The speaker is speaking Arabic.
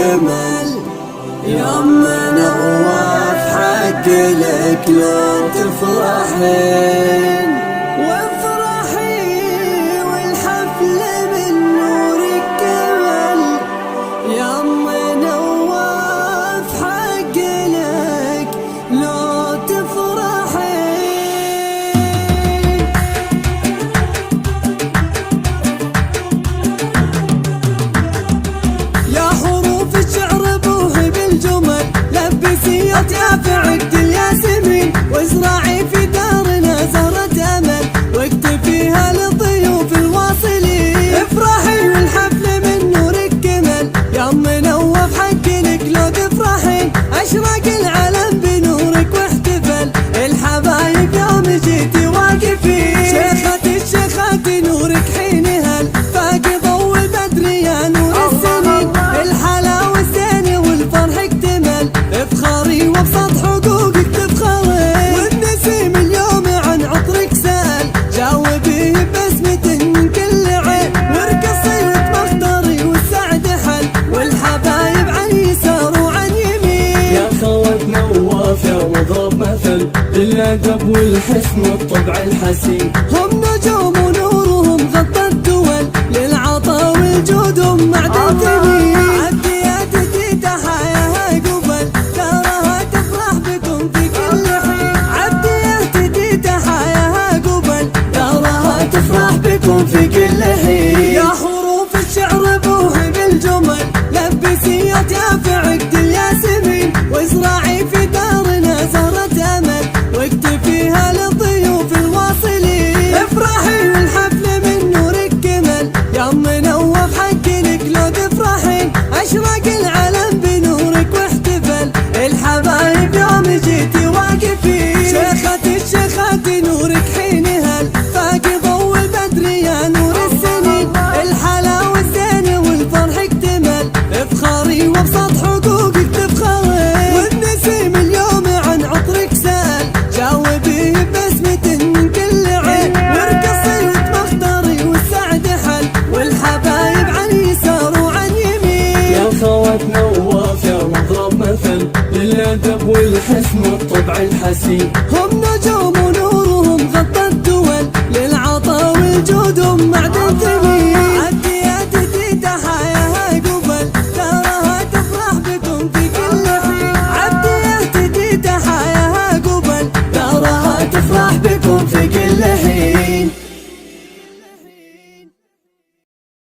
الكمال. يا ام نواف حق لك لو تفرحين وافرحي والحفل من نورك كمل. يا ام نواف حق لك لو تفرحين. يا حروف الشعر بوهي بالجمل لبسيات يا في عقد الياسمين، وازرعي في دارنا زهرة امل واكتفيها للضيوف الواصلين. افرحي والحفل من نورك كمل. يا ام نواف حق لك لو تفرحين، اشرق العالم بنورك واحتفل الحبايب يوم جيتي واقفين. شيخة الشيخات نورك حين هل فاق ضوء البدر يا نور السنين. الحلاوة الزين والفرح اكتمل افخاري وابسط حقوقك تفخري. والنسيم اليوم عن عطرك سأل جاوبيه ببسمته من كل عين. وارقصي وتمخضري والسعد حل والحبايب عن يسار وعن يمين. يا خوات نواف يا مضرب مثل للأدب والحسن والطبع الحسين. هم نجوم ونورهم غطى الدول للعطا والجود معدن ثمين. عديات تيتها يا قبل تراها تفرح بكم في كل حين. عديات تيتها يا قبل تراها تفرح بكم في كل حين. يا حروف الشعر بوهي بالجمل لبسيات يا في عقد الياسمين، وازرعي في دارنا زهرة امل واكتفيها للضيوف الواصلين. افرحي والحفل من نورك كمل. يا ام نواف حق لك لو تفرحين، اشرق العالم بنورك واحتفل الحبايب يوم جيتي واقفين. شيخة الشيخات نورك حين هل فاق ضوء البدر يا نور السنين. الحلاوة الزين والفرح اكتمل افخاري وابسط حقوقك تفخري. والنسيم اليوم عن عطرك سأل جاوبيه ببسمته من كل عين. وارقصي وتمخضري والسعد حل والحبايب عن يسار وعن يمين. يا خوات نواف يا مضرب مثل للأدب والحسن والطبع الحسين. هم نجوم ونورهم غطى الدول للعطا والجود معدن ثمين.